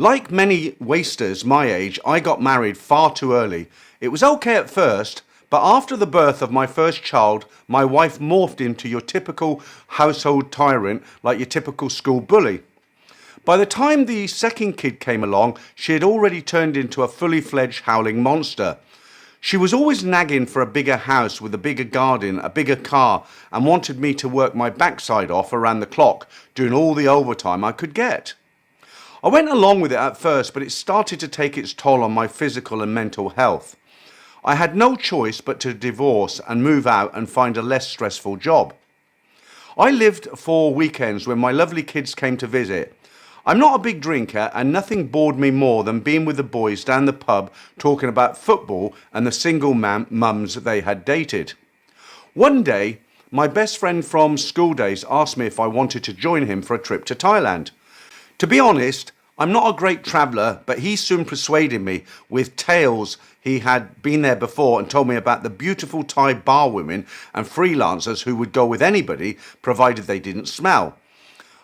Like many wasters my age, I got married far too early. It was okay at first, but after the birth of my first child, my wife morphed into your typical household tyrant, like your typical school bully. By the time the second kid came along, she had already turned into a fully fledged howling monster. She was always nagging for a bigger house with a bigger garden, a bigger car, and wanted me to work my backside off around the clock, doing all the overtime I could get. I went along with it at first, but it started to take its toll on my physical and mental health. I had no choice but to divorce and move out and find a less stressful job. I lived for weekends when my lovely kids came to visit. I'm not a big drinker, and nothing bored me more than being with the boys down the pub talking about football and the single mums they had dated. One day, my best friend from school days asked me if I wanted to join him for a trip to Thailand. To be honest, I'm not a great traveller, but he soon persuaded me with tales. He had been there before and told me about the beautiful Thai bar women and freelancers who would go with anybody, provided they didn't smell.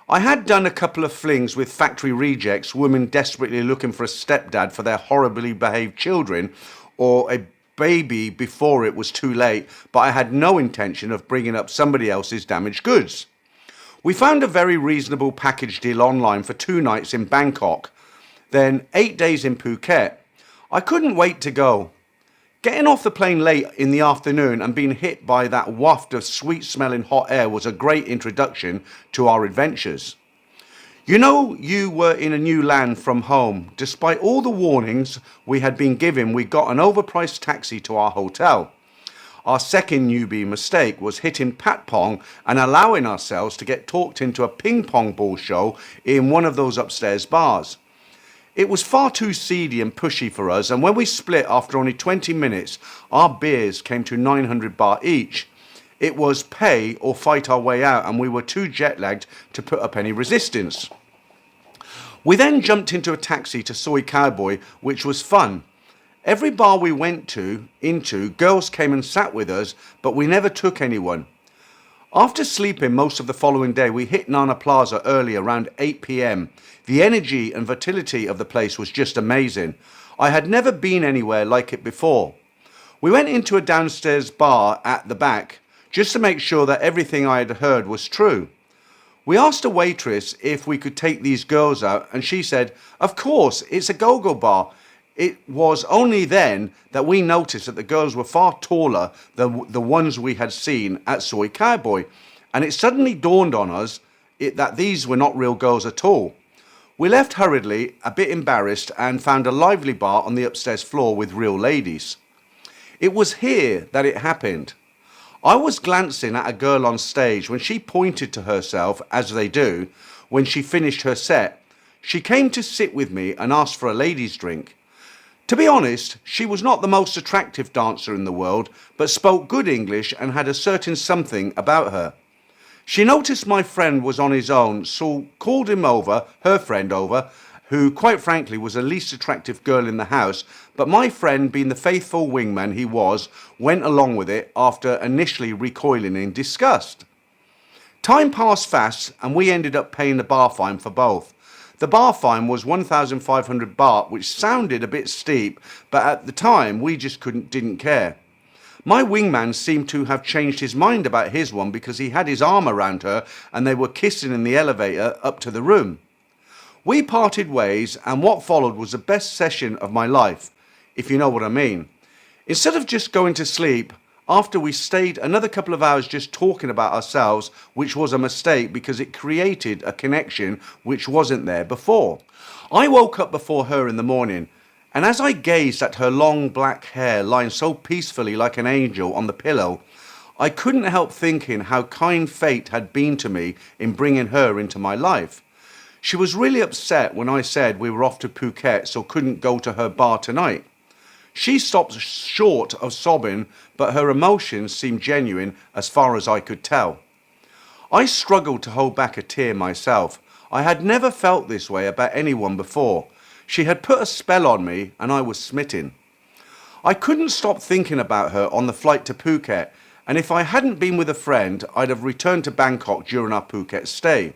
I had done a couple of flings with factory rejects, women desperately looking for a stepdad for their horribly behaved children, or a baby before it was too late, but I had no intention of bringing up somebody else's damaged goods. We found a very reasonable package deal online for 2 nights in Bangkok, then 8 days in Phuket. I couldn't wait to go. Getting off the plane late in the afternoon and being hit by that waft of sweet-smelling hot air was a great introduction to our adventures. You know, you were in a new land from home. Despite all the warnings we had been given, we got an overpriced taxi to our hotel. Our second newbie mistake was hitting Patpong and allowing ourselves to get talked into a ping pong ball show in one of those upstairs bars. It was far too seedy and pushy for us, and when we split after only 20 minutes, our beers came to 900 baht each. It was pay or fight our way out, and we were too jet-lagged to put up any resistance. We then jumped into a taxi to Soy Cowboy, which was fun. Every bar we went into, girls came and sat with us, but we never took anyone. After sleeping most of the following day, we hit Nana Plaza early, around 8 p.m. The energy and vitality of the place was just amazing. I had never been anywhere like it before. We went into a downstairs bar at the back, just to make sure that everything I had heard was true. We asked a waitress if we could take these girls out, and she said, "Of course, it's a go-go bar." It was only then that we noticed that the girls were far taller than the ones we had seen at Soy Cowboy, and it suddenly dawned on us that these were not real girls at all. We left hurriedly, a bit embarrassed, and found a lively bar on the upstairs floor with real ladies. It was here that it happened. I was glancing at a girl on stage when she pointed to herself, as they do, when she finished her set. She came to sit with me and asked for a ladies' drink. To be honest, she was not the most attractive dancer in the world, but spoke good English and had a certain something about her. She noticed my friend was on his own, so called him over, her friend over, who quite frankly was the least attractive girl in the house, but my friend, being the faithful wingman he was, went along with it after initially recoiling in disgust. Time passed fast and we ended up paying the bar fine for both. The bar fine was 1,500 baht, which sounded a bit steep, but at the time we just didn't care. My wingman seemed to have changed his mind about his one because he had his arm around her and they were kissing in the elevator up to the room. We parted ways, and what followed was the best session of my life, if you know what I mean. Instead of just going to sleep, after we stayed another couple of hours just talking about ourselves, which was a mistake because it created a connection which wasn't there before. I woke up before her in the morning, and as I gazed at her long black hair lying so peacefully like an angel on the pillow, I couldn't help thinking how kind fate had been to me in bringing her into my life. She was really upset when I said we were off to Phuket so couldn't go to her bar tonight. She stopped short of sobbing, but her emotions seemed genuine as far as I could tell. I struggled to hold back a tear myself. I had never felt this way about anyone before. She had put a spell on me and I was smitten. I couldn't stop thinking about her on the flight to Phuket, and if I hadn't been with a friend, I'd have returned to Bangkok during our Phuket stay.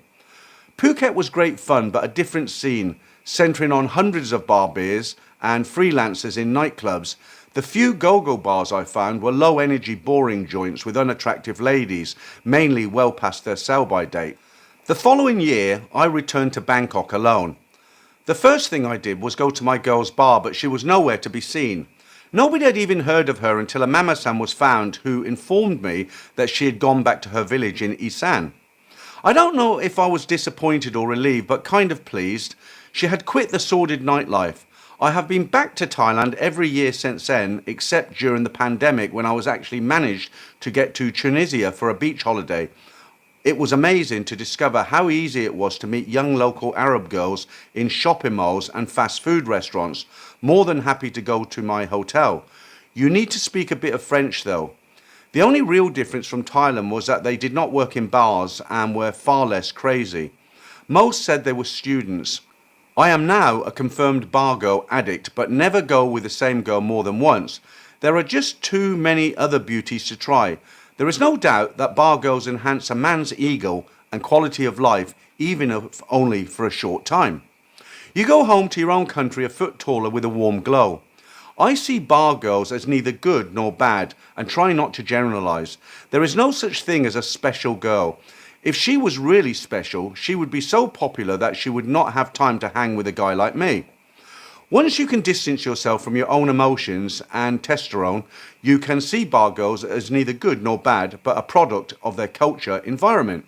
Phuket was great fun, but a different scene. centering on hundreds of bar beers and freelancers in nightclubs. The few go-go bars I found were low-energy, boring joints with unattractive ladies, mainly well past their sell-by date. The following year, I returned to Bangkok alone. The first thing I did was go to my girl's bar, but she was nowhere to be seen. Nobody had even heard of her until a mama-san was found who informed me that she had gone back to her village in Isan. I don't know if I was disappointed or relieved, but kind of pleased. She had quit the sordid nightlife. I have been back to Thailand every year since then, except during the pandemic when I was actually managed to get to Tunisia for a beach holiday. It was amazing to discover how easy it was to meet young local Arab girls in shopping malls and fast food restaurants. More than happy to go to my hotel. You need to speak a bit of French though. The only real difference from Thailand was that they did not work in bars and were far less crazy. Most said they were students. I am now a confirmed bar girl addict, but never go with the same girl more than once. There are just too many other beauties to try. There is no doubt that bar girls enhance a man's ego and quality of life, even if only for a short time. You go home to your own country a foot taller with a warm glow. I see bar girls as neither good nor bad and try not to generalize. There is no such thing as a special girl. If she was really special, she would be so popular that she would not have time to hang with a guy like me. Once you can distance yourself from your own emotions and testosterone, you can see bar girls as neither good nor bad, but a product of their culture environment.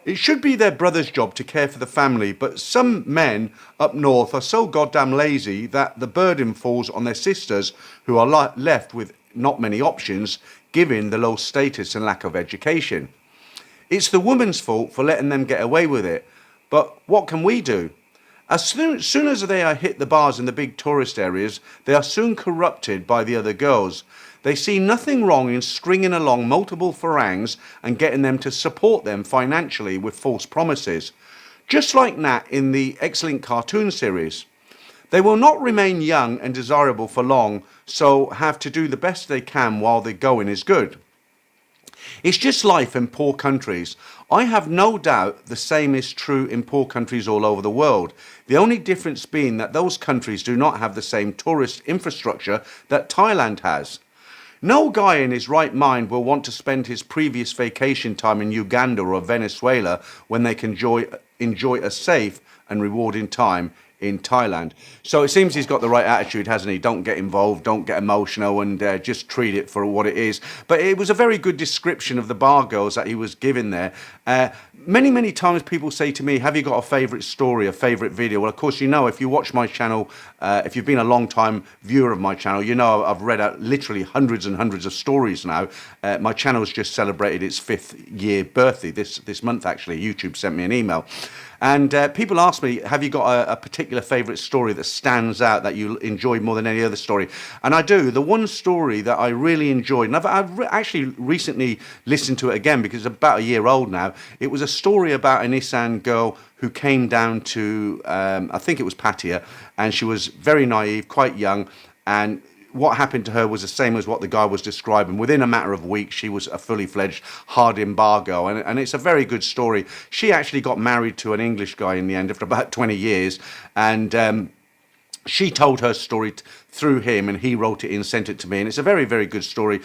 It should be their brother's job to care for the family, but some men up north are so goddamn lazy that the burden falls on their sisters, who are left with not many options, given the low status and lack of education. It's the woman's fault for letting them get away with it, but what can we do? As soon as they are hit the bars in the big tourist areas, they are soon corrupted by the other girls. They see nothing wrong in stringing along multiple farangs and getting them to support them financially with false promises. Just like Nat in the excellent cartoon series. They will not remain young and desirable for long, so have to do the best they can while the going is good. It's just life in poor countries. I have no doubt the same is true in poor countries all over the world. The only difference being that those countries do not have the same tourist infrastructure that Thailand has. No guy in his right mind will want to spend his previous vacation time in Uganda or Venezuela when they can enjoy a safe and rewarding time in Thailand. So it seems he's got the right attitude, hasn't he? Don't get involved, don't get emotional, and just treat it for what it is. But it was a very good description of the bar girls that he was giving there. Many times people say to me, have you got a favourite story, a favourite video? Well, of course, you know, if you watch my channel, if you've been a long time viewer of my channel, you know I've read out literally hundreds and hundreds of stories now. My channel's just celebrated its 5th year birthday this month, actually. YouTube sent me an email. And people ask me, have you got a particular favourite story that stands out that you enjoy more than any other story? And I do. The one story that I really enjoyed, and I've actually recently listened to it again because it's about a year old now. It was a story about an Isan girl who came down to, I think it was Pattaya, and she was very naive, quite young, and what happened to her was the same as what the guy was describing. Within a matter of weeks, she was a fully fledged hard-in bar girl, and it's a very good story. She actually got married to an English guy in the end after about 20 years, and she told her story through him, and he wrote it in, sent it to me, and it's a very, very good story.